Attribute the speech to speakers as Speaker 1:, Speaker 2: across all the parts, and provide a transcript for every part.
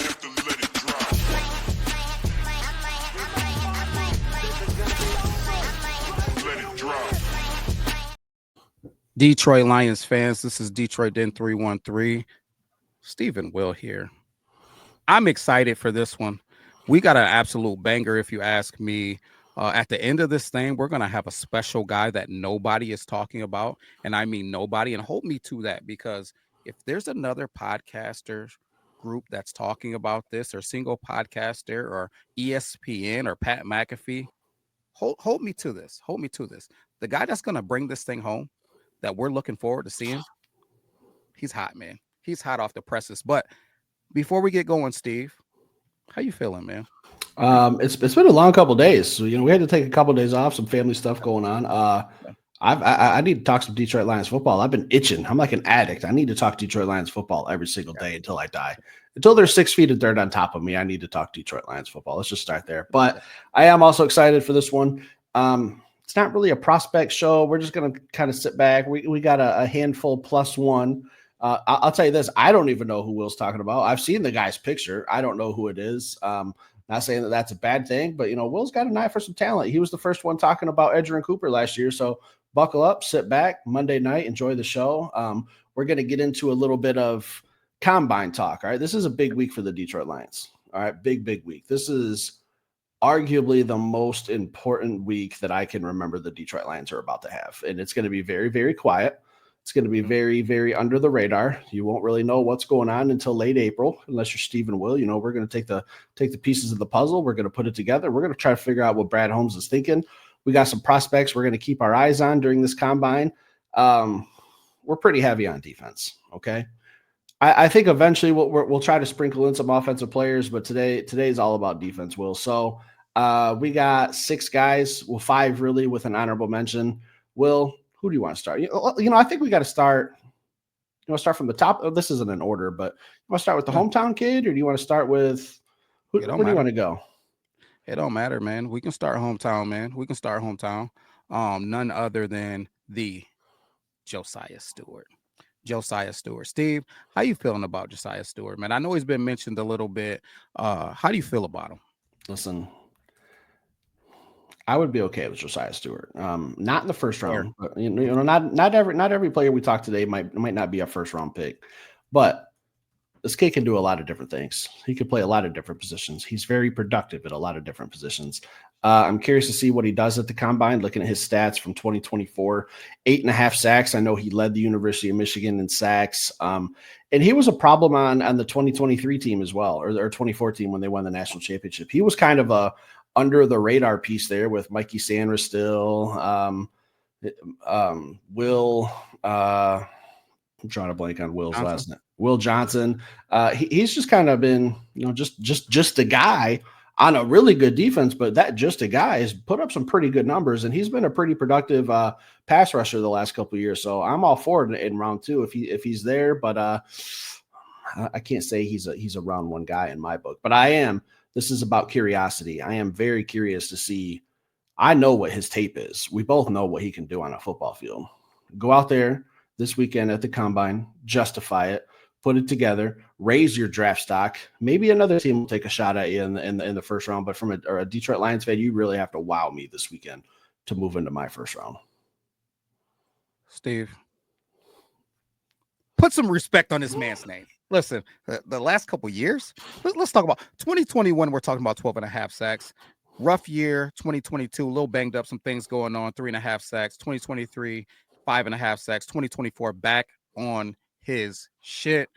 Speaker 1: have to let it drop. Let it drop.
Speaker 2: Detroit Lions fans, this is Detroit Den 313. Stephen Will here. I'm excited for this one. We got an absolute banger, if you ask me. At the end of this thing, we're going to have a special guy that nobody is talking about. And I mean nobody. And hold me to that, because if there's another podcaster group that's talking about this, or single podcaster, or ESPN, or Pat McAfee, hold me to this. Hold me to this. The guy that's going to bring this thing home that we're looking forward to seeing, he's hot, man. He's hot off the presses. But before we get going, Steve, how you feeling, man?
Speaker 3: It's been a long couple of days. So, we had to take a couple of days off, some family stuff going on. I need to talk some Detroit Lions football. I've been itching. I'm like an addict. I need to talk Detroit Lions football every single day until I die. Until there's 6 feet of dirt on top of me, I need to talk Detroit Lions football. Let's just start there. But I am also excited for this one. It's not really a prospect show. We're just going to kind of sit back. We got a handful plus one. I'll tell you this. I don't even know who Will's talking about. I've seen the guy's picture. I don't know who it is. Not saying that that's a bad thing, but, Will's got an eye for some talent. He was the first one talking about Edgerrin Cooper last year. So buckle up, sit back, Monday night, enjoy the show. We're going to get into a little bit of combine talk. All right. This is a big week for the Detroit Lions. All right. Big week. This is arguably the most important week that I can remember the Detroit Lions are about to have. And it's going to be very, very quiet. It's going to be very, very under the radar. You won't really know what's going on until late April, unless you're Stephen Will. We're going to take the pieces of the puzzle. We're going to put it together. We're going to try to figure out what Brad Holmes is thinking. We got some prospects we're going to keep our eyes on during this combine. We're pretty heavy on defense. Okay. I think eventually we'll try to sprinkle in some offensive players, but today's all about defense, Will. So we got 6 guys, 5 really, with an honorable mention. Will, who do you want to start? I think we got to start. You want to start from the top? Oh, this isn't an order, but you want to start with the hometown kid, or do you want to start with where do you want to go?
Speaker 2: It don't matter, man. We can start hometown, man. We can start hometown. None other than the Josiah Stewart. Josiah Stewart. Steve, how you feeling about Josiah Stewart, man? I know he's been mentioned a little bit. How do you feel about him?
Speaker 3: Listen, I would be okay with Josiah Stewart. Not in the first round, but, not every player we talk today might not be a first round pick, but this kid can do a lot of different things. He could play a lot of different positions. He's very productive at a lot of different positions. I'm curious to see what he does at the combine. Looking at his stats from 2024, 8.5 sacks. I know he led the University of Michigan in sacks. And he was a problem on the 2023 team as well, or 2014 when they won the national championship. He was kind of a under the radar piece there with Mikey Sandra still. Will, I'm drawing a blank on Will's last name. Will Johnson. He's just kind of been, just a guy on a really good defense, but that just a guy has put up some pretty good numbers, and he's been a pretty productive pass rusher the last couple of years. So I'm all for it in round 2 if he's there, but I can't say he's a round 1 guy in my book. But this is about curiosity. I am very curious to see. I know what his tape is. We both know what he can do on a football field. Go out there this weekend at the combine, justify it, put it together, raise your draft stock. Maybe another team will take a shot at you in the first round, but from a Detroit Lions fan, you really have to wow me this weekend to move into my first round.
Speaker 2: Steve, put some respect on this man's name. Listen, the last couple years, let's talk about 2021. We're talking about 12.5 sacks. Rough year, 2022, a little banged up, some things going on, 3.5 sacks. 2023, 5.5 sacks. 2024, back on his shit,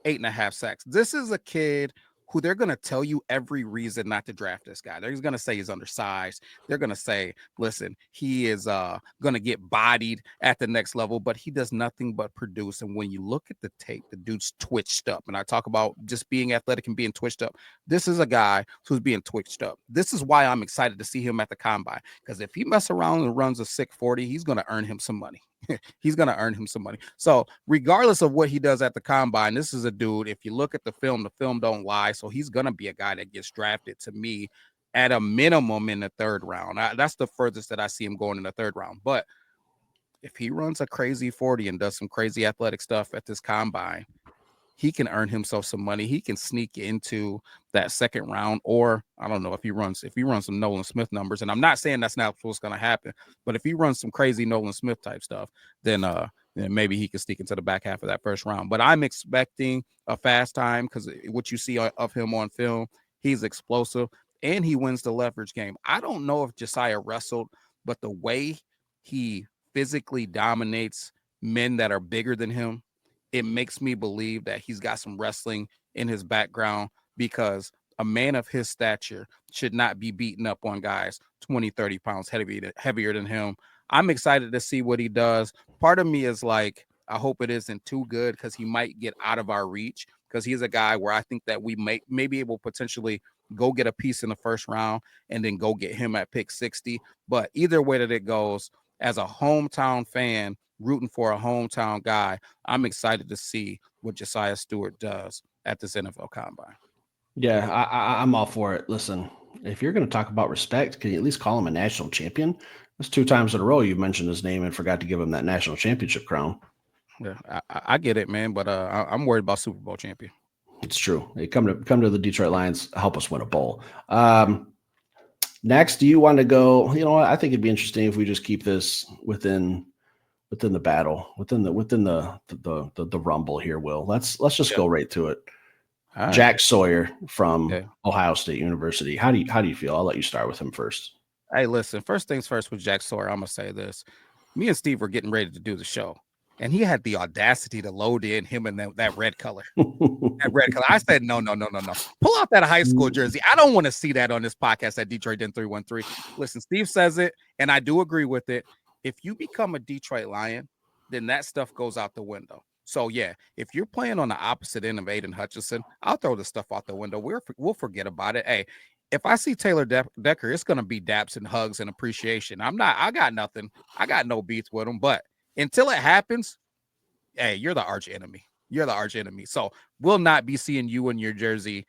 Speaker 2: 8.5 sacks. This is a kid who they're going to tell you every reason not to draft this guy. They're going to say he's undersized. They're going to say, listen, he is going to get bodied at the next level, but he does nothing but produce. And when you look at the tape, the dude's twitched up. And I talk about just being athletic and being twitched up. This is a guy who's being twitched up. This is why I'm excited to see him at the combine, because if he mess around and runs a 640, he's going to earn him some money. He's going to earn him some money. So regardless of what he does at the combine, this is a dude, if you look at the film don't lie. So he's going to be a guy that gets drafted, to me, at a minimum in the 3rd round. That's the furthest that I see him going in the 3rd round. But if he runs a crazy 40 and does some crazy athletic stuff at this combine, he can earn himself some money. He can sneak into that second round, or I don't know if he runs some Nolan Smith numbers. And I'm not saying that's not what's going to happen, but if he runs some crazy Nolan Smith type stuff, then maybe he can sneak into the back half of that first round. But I'm expecting a fast time because what you see of him on film, he's explosive and he wins the leverage game. I don't know if Josiah wrestled, but the way he physically dominates men that are bigger than him, it makes me believe that he's got some wrestling in his background, because a man of his stature should not be beating up on guys 20, 30 pounds heavier than him. I'm excited to see what he does. Part of me is like, I hope it isn't too good because he might get out of our reach, because he's a guy where I think that we may be able to potentially go get a piece in the first round and then go get him at pick 60. But either way that it goes, as a hometown fan rooting for a hometown guy, I'm excited to see what Josiah Stewart does at this NFL Combine.
Speaker 3: Yeah, I'm all for it. Listen, if you're going to talk about respect, can you at least call him a national champion? That's 2 times in a row you've mentioned his name and forgot to give him that national championship crown.
Speaker 2: Yeah, I get it, man, but I'm worried about Super Bowl champion.
Speaker 3: It's true. They come to the Detroit Lions, help us win a bowl. Next, do you want to go? You know what? I think it'd be interesting if we just keep this within the battle, within the rumble here. Will, let's just go right to it. Right. Jack Sawyer from Ohio State University. How do you feel? I'll let you start with him first.
Speaker 2: Hey, listen, first things first with Jack Sawyer, I'm going to say this. Me and Steve were getting ready to do the show, and he had the audacity to load in him in that red color. That red color. I said, no. Pull out that high school jersey. I don't want to see that on this podcast at Detroit Den 313. Listen, Steve says it, and I do agree with it. If you become a Detroit Lion, then that stuff goes out the window. So, yeah, if you're playing on the opposite end of Aiden Hutchinson, I'll throw the stuff out the window. We'll forget about it. Hey, if I see Taylor Decker, it's going to be daps and hugs and appreciation. I got nothing. I got no beef with him. But until it happens, hey, you're the arch enemy. You're the arch enemy. So we'll not be seeing you in your jersey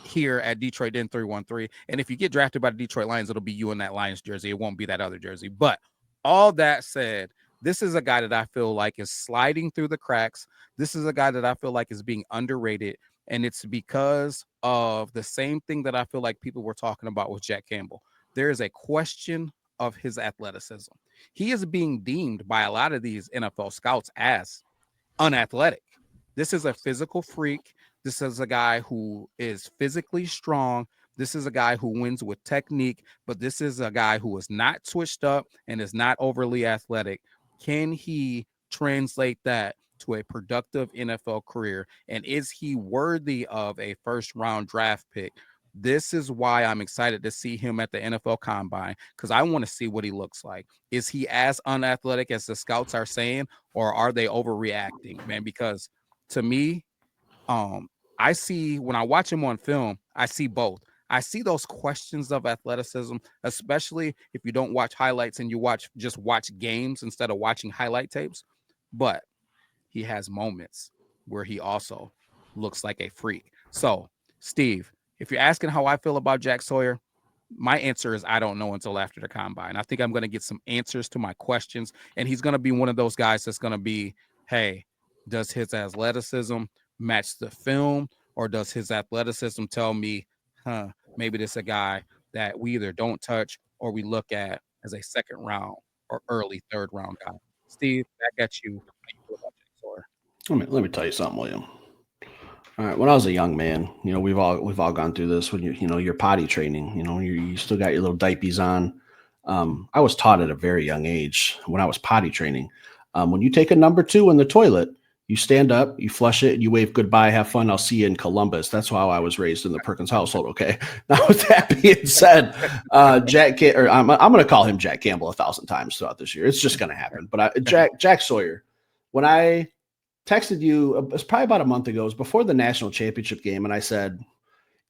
Speaker 2: here at Detroit Den 313. And if you get drafted by the Detroit Lions, it'll be you in that Lions jersey. It won't be that other jersey. But all that said, this is a guy that I feel like is sliding through the cracks. This is a guy that I feel like is being underrated. And it's because of the same thing that I feel like people were talking about with Jack Campbell. There is a question of his athleticism. He is being deemed by a lot of these NFL scouts as unathletic. This is a physical freak. This is a guy who is physically strong. This is a guy who wins with technique, but this is a guy who is not switched up and is not overly athletic. Can he translate that to a productive NFL career? And is he worthy of a first-round draft pick? This is why I'm excited to see him at the NFL Combine, because I want to see what he looks like. Is he as unathletic as the scouts are saying, or are they overreacting, man? Because to me, I see, when I watch him on film, I see both. I see those questions of athleticism, especially if you don't watch highlights and you just watch games instead of watching highlight tapes. But he has moments where he also looks like a freak. So, Steve, if you're asking how I feel about Jack Sawyer, my answer is I don't know until after the Combine. I think I'm going to get some answers to my questions, and he's going to be one of those guys that's going to be, hey, does his athleticism match the film, or does his athleticism tell me, maybe this is a guy that we either don't touch or we look at as a second round or early third round guy? Steve, back at you. How you feel about Jack Sawyer?
Speaker 3: Let me tell you something, William. All right, when I was a young man, we've all gone through this. When you're potty training, you still got your little diapies on. I was taught at a very young age when I was potty training. When you take a number 2 in the toilet, you stand up, you flush it, and you wave goodbye. Have fun. I'll see you in Columbus. That's how I was raised in the Perkins household. Okay. Now, with that being said, I'm going to call him Jack Campbell 1,000 times throughout this year. It's just going to happen. But Jack Sawyer, when I texted you, it was probably about a month ago, it was before the national championship game, and I said,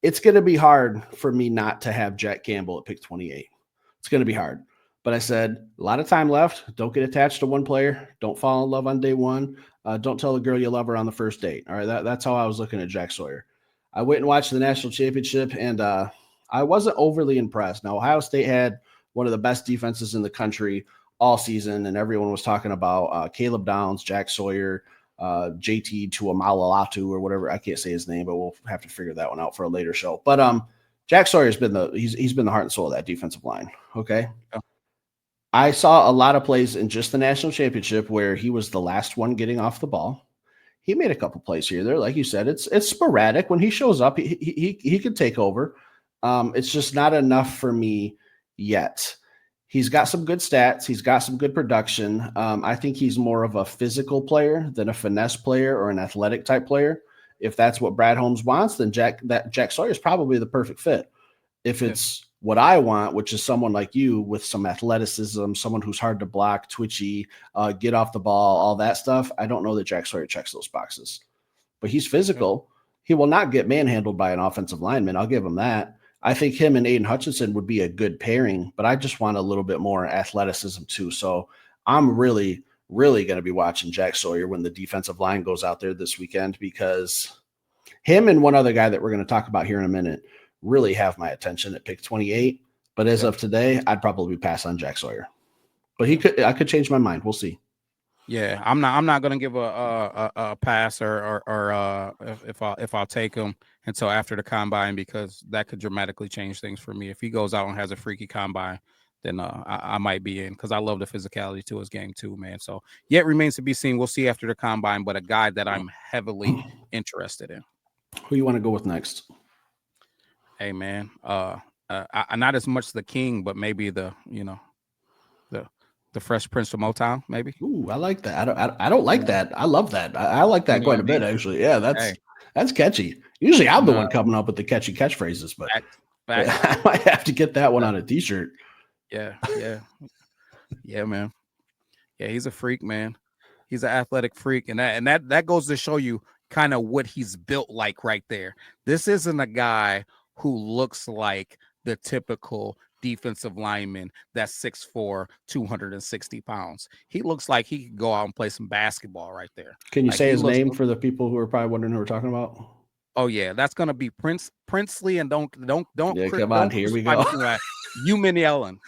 Speaker 3: it's going to be hard for me not to have Jack Campbell at pick 28. It's going to be hard. But I said, a lot of time left. Don't get attached to one player. Don't fall in love on day one. Don't tell the girl you love her on the first date. All right, that's how I was looking at Jack Sawyer. I went and watched the national championship, and I wasn't overly impressed. Now, Ohio State had one of the best defenses in the country all season, and everyone was talking about Caleb Downs, Jack Sawyer, JT to Amalalatu or whatever. I can't say his name, but we'll have to figure that one out for a later show. But Jack Sawyer's been he's been the heart and soul of that defensive line. Okay.
Speaker 2: Yeah.
Speaker 3: I saw a lot of plays in just the national championship where he was the last one getting off the ball. He made a couple plays here there. Like you said, it's sporadic. When he shows up, he could take over. It's just not enough for me yet. He's got some good stats. He's got some good production. I think he's more of a physical player than a finesse player or an athletic type player. If that's what Brad Holmes wants, then Jack Sawyer is probably the perfect fit. If it's what I want, which is someone like you with some athleticism, someone who's hard to block, twitchy, get off the ball, all that stuff, I don't know that Jack Sawyer checks those boxes. But he's physical. He will not get manhandled by an offensive lineman. I'll give him that. I think him and Aiden Hutchinson would be a good pairing, but I just want a little bit more athleticism too. So I'm really going to be watching Jack Sawyer when the defensive line goes out there this weekend, because him and one other guy that we're going to talk about here in a minute really have my attention at pick 28. But as of today, I'd probably pass on Jack Sawyer. But I could change my mind. We'll see.
Speaker 2: Yeah, I'm not gonna give a pass or if I'll take him until after the combine, because that could dramatically change things for me. If he goes out and has a freaky combine, then I might be in, because I love the physicality to his game too, man. So yeah, it remains to be seen. We'll see after the combine, but a guy that I'm heavily interested in.
Speaker 3: Who you want to go with next?
Speaker 2: Hey man, not as much the King, but maybe the Fresh Prince of Motown, maybe.
Speaker 3: Ooh, I like that. I don't like that. I love that. I like that quite a bit, actually. Yeah, that's catchy. Usually I'm the one coming up with the catchy catchphrases, but I might have to get that one on a t-shirt.
Speaker 2: Yeah, man. Yeah, he's a freak, man. He's an athletic freak, and that goes to show you kind of what he's built like right there. This isn't a guy who looks like the typical defensive lineman that's 6'4", 260 pounds. He looks like he could go out and play some basketball right there.
Speaker 3: Can you say his name for the people who are probably wondering who we're talking about?
Speaker 2: Oh yeah, that's gonna be Princely, and don't.
Speaker 3: Yeah, come on, here we go.
Speaker 2: Human yelling.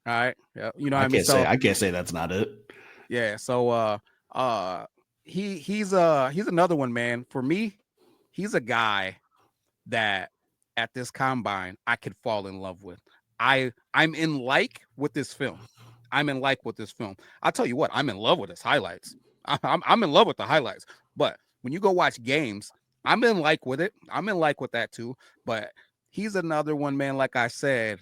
Speaker 2: All right, yeah, you know what I mean.
Speaker 3: I can't say that's not it.
Speaker 2: Yeah, so he's another one, man. For me, he's a guy that at this combine I could fall in love with. I'm in like with this film. I'll tell you what, I'm in love with his highlights. I'm in love with the highlights. But when you go watch games, I'm in like with it. I'm in like with that too. But he's another one, man. Like I said,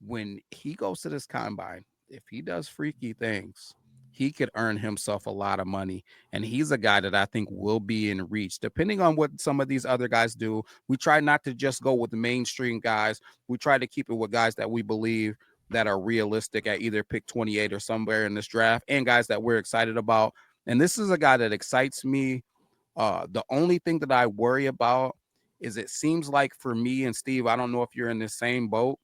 Speaker 2: when he goes to this combine, if he does freaky things, he could earn himself a lot of money. And he's a guy that I think will be in reach, depending on what some of these other guys do. We try not to just go with the mainstream guys. We try to keep it with guys that we believe that are realistic at either pick 28 or somewhere in this draft, and guys that we're excited about. And this is a guy that excites me. The only thing that I worry about is, it seems like for me and Steve, I don't know if you're in the same boat,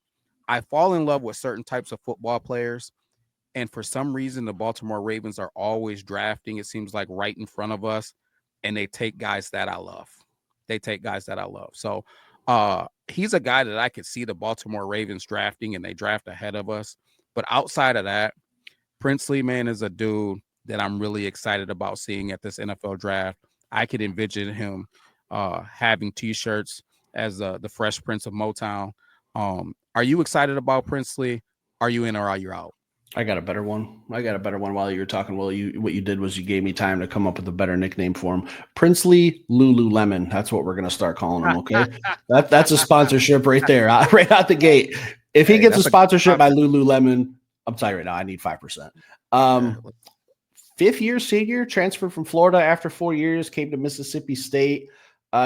Speaker 2: I fall in love with certain types of football players. And for some reason, the Baltimore Ravens are always drafting, it seems like, right in front of us. And they take guys that I love. So he's a guy that I could see the Baltimore Ravens drafting, and they draft ahead of us. But outside of that, Princely, man, is a dude that I'm really excited about seeing at this NFL draft. I could envision him having T-shirts as the Fresh Prince of Motown. Are you excited about Princely? Are you in or are you out?
Speaker 3: I got a better one. While you were talking. Well, what you did was you gave me time to come up with a better nickname for him. Princely Lululemon. That's what we're going to start calling him. Okay, that's a sponsorship right there, right out the gate. If he gets a sponsorship by Lululemon, I'm sorry right now, I need 5%. 5th-year senior, transferred from Florida after 4 years, came to Mississippi State.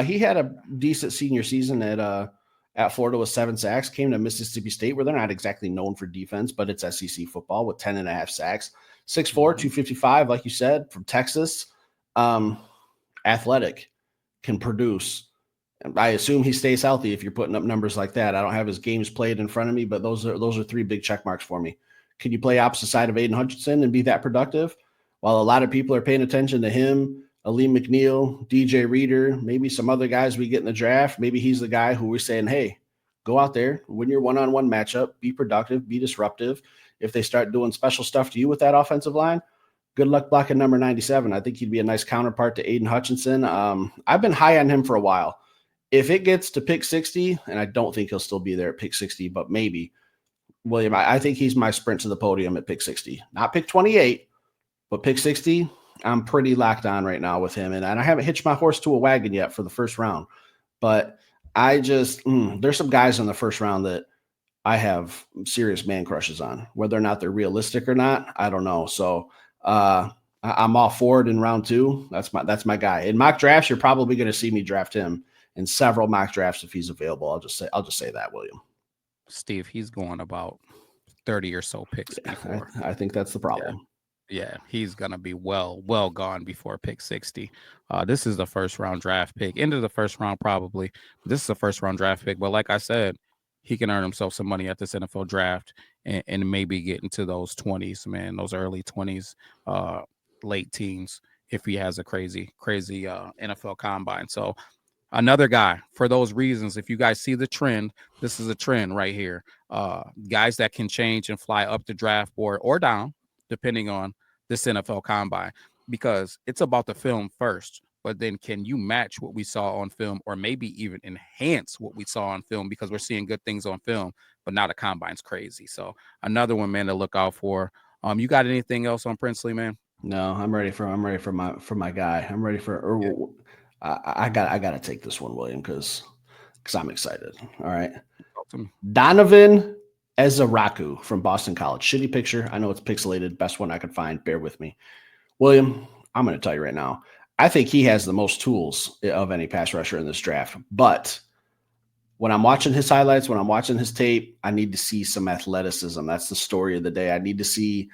Speaker 3: He had a decent senior season at Florida with 7 sacks, came to Mississippi State, where they're not exactly known for defense, but it's SEC football, with 10.5 sacks. 6'4", 255, like you said, from Texas. Athletic, can produce. I assume he stays healthy if you're putting up numbers like that. I don't have his games played in front of me, but those are 3 big check marks for me. Can you play opposite side of Aiden Hutchinson and be that productive? While a lot of people are paying attention to him, Aleem McNeil, DJ Reader, maybe some other guys we get in the draft, maybe he's the guy who we're saying, hey, go out there, win your one-on-one matchup, be productive, be disruptive. If they start doing special stuff to you with that offensive line, Good luck blocking number 97. I think he'd be a nice counterpart to Aiden Hutchinson. I've been high on him for a while. If it gets to pick 60, and I don't think he'll still be there at pick 60, but maybe, William, I think he's my sprint to the podium at pick 60. Not pick 28, but pick 60, I'm pretty locked on right now with him. And I haven't hitched my horse to a wagon yet for the first round. But I just, there's some guys in the first round that I have serious man crushes on. Whether or not they're realistic or not, I don't know. So I'm all for it in round 2. That's my guy. In mock drafts, you're probably going to see me draft him in several mock drafts if he's available. I'll just say that, William.
Speaker 2: Steve, he's going about 30 or so picks before.
Speaker 3: I think that's the problem.
Speaker 2: Yeah, he's gonna be well gone before pick 60. This is the first round draft pick, into the first round probably. This is a first round draft pick, but like I said, he can earn himself some money at this NFL draft and maybe get into those 20s, man, those early 20s, late teens, if he has a crazy NFL combine. So another guy for those reasons. If you guys see the trend, this is a trend right here. Guys that can change and fly up the draft board or down, depending on this NFL combine, because it's about the film first. But then can you match what we saw on film, or maybe even enhance what we saw on film, because we're seeing good things on film, but now the combine's crazy. So another one, man, to look out for. You got anything else on Princely, man?
Speaker 3: No, I'm ready for my guy. I'm ready for. I got to take this one, William, because I'm excited. All right, Donovan Ezeiruaku from Boston College. Shitty picture. I know it's pixelated. Best one I could find. Bear with me, William. I'm going to tell you right now. I think he has the most tools of any pass rusher in this draft. But when I'm watching his highlights, when I'm watching his tape, I need to see some athleticism. That's the story of the day. I need to see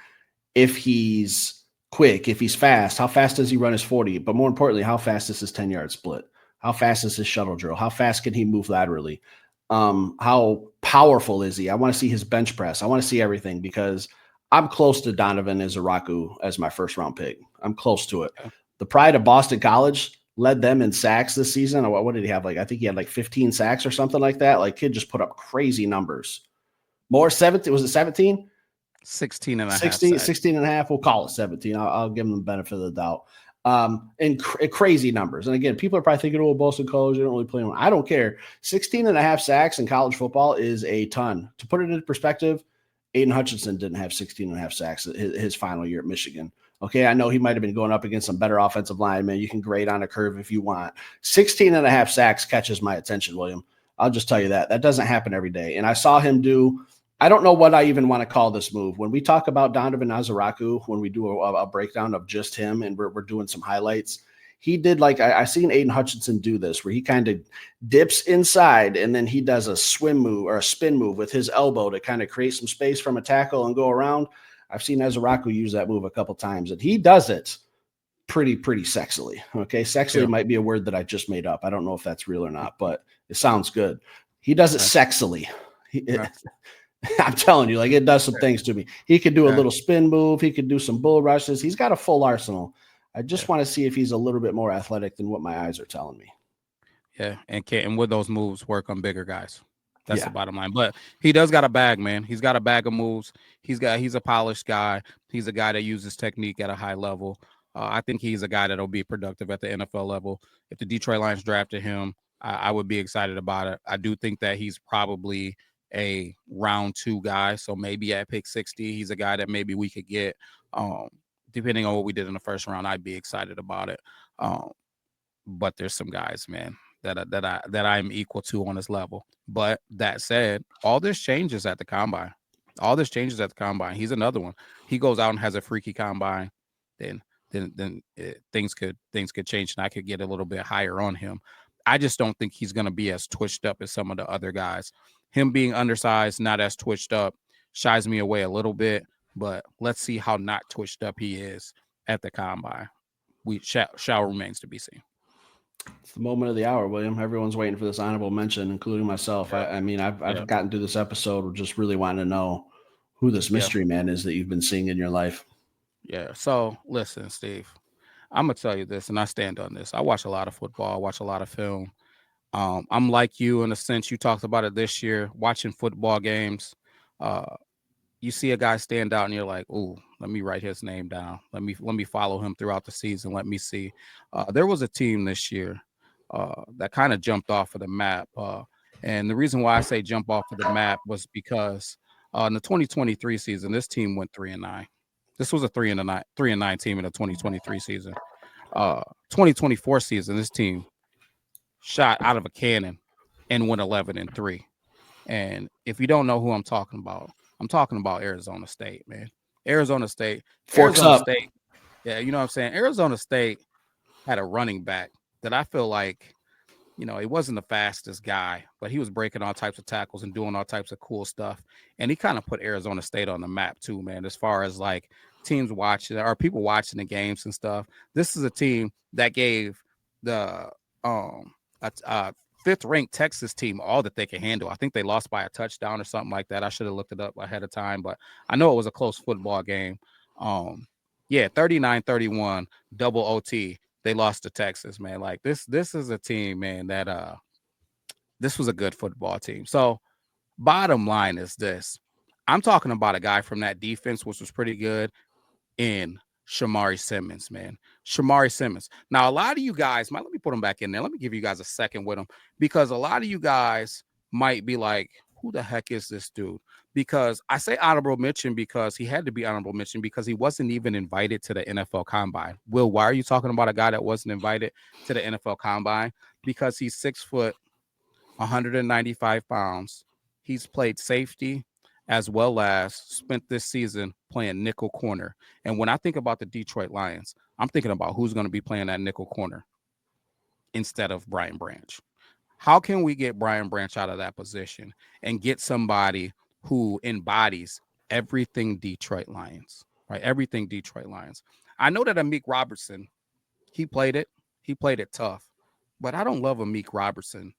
Speaker 3: if he's quick, if he's fast. How fast does he run his 40? But more importantly, how fast is his 10-yard split? How fast is his shuttle drill? How fast can he move laterally? How powerful is he? I want to see his bench press. I want to see everything, because I'm close to Donovan Ezeiruaku as my first round pick. I'm close to it. The pride of Boston College led them in sacks this season. What did he have? I think he had 15 sacks or something like that. Kid just put up crazy numbers. More 17. Was it 17?
Speaker 2: 16 and a half.
Speaker 3: 16 and a half. We'll call it 17. I'll give them the benefit of the doubt. And crazy numbers. And again, people are probably thinking, oh, Boston College, they don't really play one. I don't care. 16 and a half sacks in college football is a ton. To put it into perspective, Aiden Hutchinson didn't have 16 and a half sacks his final year at Michigan. Okay, I know he might have been going up against some better offensive linemen. You can grade on a curve if you want. 16 and a half sacks catches my attention, William. I'll just tell you that. That doesn't happen every day. And I saw him do, I don't know what I even want to call this move. When we talk about Donovan Ezeiruaku, when we do a breakdown of just him and we're doing some highlights, he did I seen Aiden Hutchinson do this, where he kind of dips inside and then he does a swim move or a spin move with his elbow to kind of create some space from a tackle and go around. I've seen Ezeiruaku use that move a couple times, and he does it pretty sexily. Okay, sexily might be a word that I just made up. I don't know if that's real or not, but it sounds good. He does it sexily. I'm telling you, it does some things to me. He could do a little spin move. He could do some bull rushes. He's got a full arsenal. I just want to see if he's a little bit more athletic than what my eyes are telling me.
Speaker 2: Yeah, and would those moves work on bigger guys? That's the bottom line. But he does got a bag, man. He's got a bag of moves. He's a polished guy. He's a guy that uses technique at a high level. I think he's a guy that'll be productive at the NFL level. If the Detroit Lions drafted him, I would be excited about it. I do think that he's probably a round 2 guy. So maybe at pick 60, he's a guy that maybe we could get. Depending on what we did in the first round, I'd be excited about it. But there's some guys, man, that I'm equal to on this level. But that said, all this changes at the combine. He's another one. He goes out and has a freaky combine, then things could change, and I could get a little bit higher on him. I just don't think he's going to be as twitched up as some of the other guys. Him being undersized, not as twitched up, shies me away a little bit. But let's see how not twitched up he is at the combine. We shall remains to be seen.
Speaker 3: It's the moment of the hour, William. Everyone's waiting for this honorable mention, including myself. I've gotten through this episode just really wanting to know who this mystery man is that you've been seeing in your life.
Speaker 2: Yeah. So listen, Steve, I'm gonna tell you this, and I stand on this. I watch a lot of football. I watch a lot of film. I'm like you in a sense. You talked about it this year, watching football games. you see a guy stand out and you're like, "Ooh, let me write his name down. Let me follow him throughout the season. Let me see." There was a team this year that kind of jumped off of the map, and the reason why I say jump off of the map was because in the 2023 season, this team went 3-9. This was a 3-9 team in the 2023 season. 2024 season, this team shot out of a cannon and went 11-3. And if you don't know who I'm talking about Arizona State, man. Arizona State,
Speaker 3: Forks
Speaker 2: Arizona
Speaker 3: up.
Speaker 2: State. Yeah, you know what I'm saying? Arizona State had a running back that I feel like, he wasn't the fastest guy, but he was breaking all types of tackles and doing all types of cool stuff. And he kind of put Arizona State on the map too, man, as far as like teams watching or people watching the games and stuff. This is a team that gave the fifth ranked Texas team all that they can handle. I think they lost by a touchdown or something like that. I should have looked it up ahead of time, but I know it was a close football game. Yeah, 39-31, double OT. They lost to Texas, man. Like this is a team, man, that this was a good football team. So bottom line is this. I'm talking about a guy from that defense, which was pretty good, in Shamari Simmons, man. Shamari Simmons. Now, a lot of you guys, let me put him back in there. Let me give you guys a second with him, because a lot of you guys might be like, who the heck is this dude? Because I say honorable mention because he had to be honorable mention because he wasn't even invited to the NFL Combine. Will, why are you talking about a guy that wasn't invited to the NFL Combine? Because he's 6 foot, 195 pounds. He's played safety as well as spent this season playing nickel corner. And when I think about the Detroit Lions, I'm thinking about who's going to be playing that nickel corner instead of Brian Branch. How can we get Brian Branch out of that position and get somebody who embodies everything Detroit Lions, right? Everything Detroit Lions. I know that Amik Robertson, he played it tough, but I don't love Amik Robertson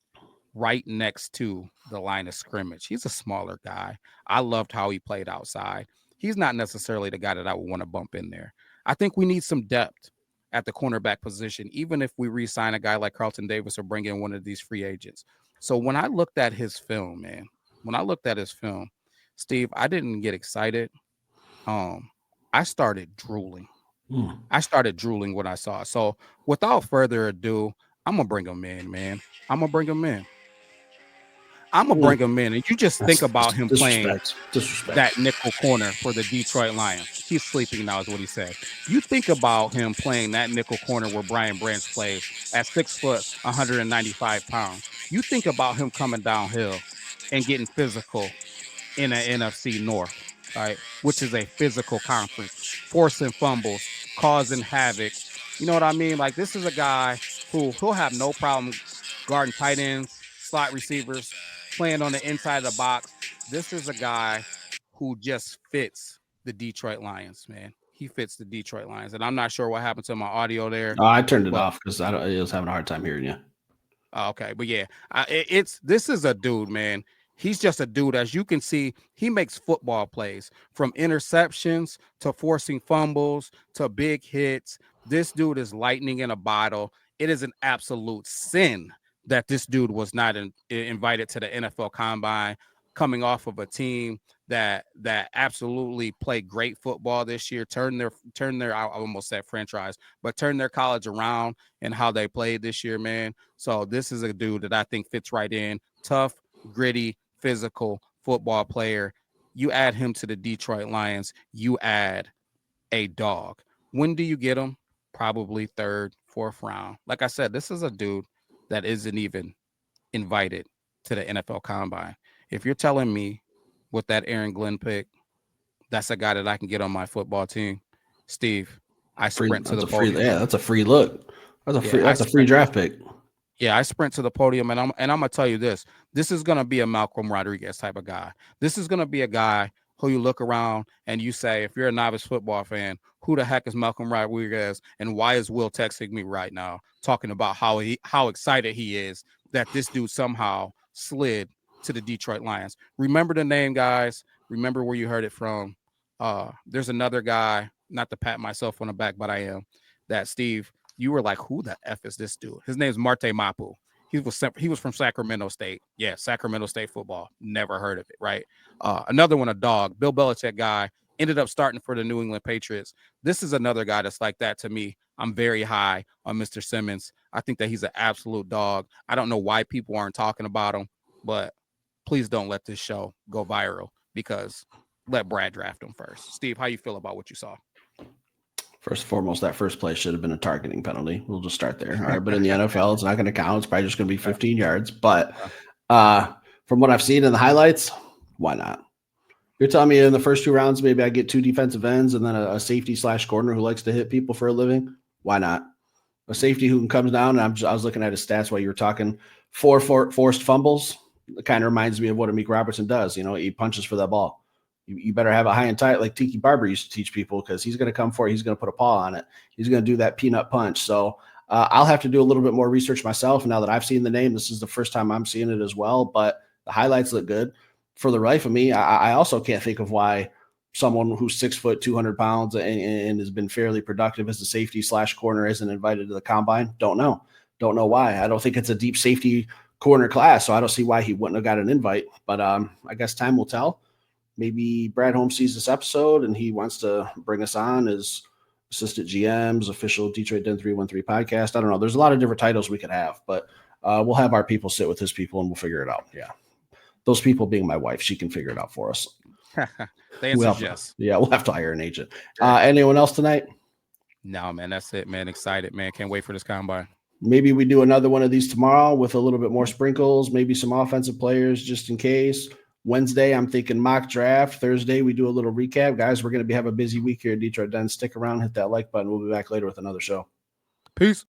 Speaker 2: right next to the line of scrimmage. He's a smaller guy. I loved how he played outside. He's not necessarily the guy that I would want to bump in there. I think we need some depth at the cornerback position, even if we re-sign a guy like Carlton Davis or bring in one of these free agents. So when I looked at his film, Steve, I didn't get excited. I started drooling. I started drooling when I saw it. So without further ado, I'm gonna bring him in, man. I'm gonna bring him in. And you just think about him playing
Speaker 3: Disrespect.
Speaker 2: that nickel corner for the Detroit Lions. He's sleeping now, is what he said. You think about him playing that nickel corner where Brian Branch plays at 6 foot, 195 pounds. You think about him coming downhill and getting physical in an NFC North, right? Which is a physical conference, forcing fumbles, causing havoc. You know what I mean? Like, this is a guy who'll have no problem guarding tight ends, slot receivers, playing on the inside of the box. This is a guy who just fits the Detroit Lions, man. He fits the Detroit Lions. And I'm not sure what happened to my audio there.
Speaker 3: Oh, I turned it
Speaker 2: but
Speaker 3: off because I was having a hard time hearing you.
Speaker 2: Okay, but yeah, this is a dude, man. He's just a dude. As you can see, he makes football plays from interceptions to forcing fumbles to big hits. This dude is lightning in a bottle. It is an absolute sin that this dude was not invited to the NFL Combine, coming off of a team that absolutely played great football this year. Turn their I almost said franchise, but turn their college around and how they played this year, man. So this is a dude that I think fits right in. Tough, gritty, physical football player. You add him to the Detroit Lions, you add a dog. When do you get him? Probably third, fourth round. Like I said, this is a dude that isn't even invited to the NFL Combine. If you're telling me with that Aaron Glenn pick, that's a guy that I can get on my football team, Steve, I sprint to the podium.
Speaker 3: That's a free look. That's a free draft pick.
Speaker 2: Yeah, I sprint to the podium, and I'm gonna tell you this. This is gonna be a Malcolm Rodriguez type of guy. This is gonna be a guy who you look around and you say, if you're a novice football fan, who the heck is Malcolm Rodriguez, and why is Will texting me right now talking about how excited he is that this dude somehow slid to the Detroit Lions? Remember the name, guys. Remember where you heard it from. There's another guy, not to pat myself on the back, but I am, that Steve, you were like, who the F is this dude? His name's Marte Mapu. He was from Sacramento State. Yeah, Sacramento State football. Never heard of it, right? Another one, a dog. Bill Belichick guy, ended up starting for the New England Patriots. This is another guy that's like that to me. I'm very high on Mr. Simmons. I think that he's an absolute dog. I don't know why people aren't talking about him, but please don't let this show go viral because let Brad draft him first. Steve, how you feel about what you saw?
Speaker 3: First and foremost, that first play should have been a targeting penalty. We'll just start there. All right, but in the NFL, it's not going to count. It's probably just going to be 15 yards. But from what I've seen in the highlights, why not? You're telling me in the first 2 rounds, maybe I get 2 defensive ends and then a safety / corner who likes to hit people for a living? Why not? A safety who comes down, and I was looking at his stats while you were talking, 4 forced fumbles. It kind of reminds me of what Amik Robertson does. You know, he punches for that ball. You better have it high and tight like Tiki Barber used to teach people because he's going to come for it. He's going to put a paw on it. He's going to do that peanut punch. So I'll have to do a little bit more research myself. Now that I've seen the name, this is the first time I'm seeing it as well, but the highlights look good. For the life of me, I also can't think of why someone who's 6 foot, 200 pounds and has been fairly productive as a safety / corner isn't invited to the combine. Don't know why. I don't think it's a deep safety corner class, so I don't see why he wouldn't have got an invite. But I guess time will tell. Maybe Brad Holmes sees this episode and he wants to bring us on as assistant GMs, official Detroit Den 313 podcast. I don't know. There's a lot of different titles we could have, but we'll have our people sit with his people and we'll figure it out. Yeah. Those people being my wife, she can figure it out for us.
Speaker 2: The answer is yes.
Speaker 3: Yeah, we'll have to hire an agent. Anyone else tonight?
Speaker 2: No, man, that's it, man. Excited, man. Can't wait for this combine.
Speaker 3: Maybe we do another one of these tomorrow with a little bit more sprinkles, maybe some offensive players just in case. Wednesday, I'm thinking mock draft. Thursday, we do a little recap. Guys, we're going to have a busy week here at Detroit Den. Stick around, hit that like button. We'll be back later with another show.
Speaker 2: Peace.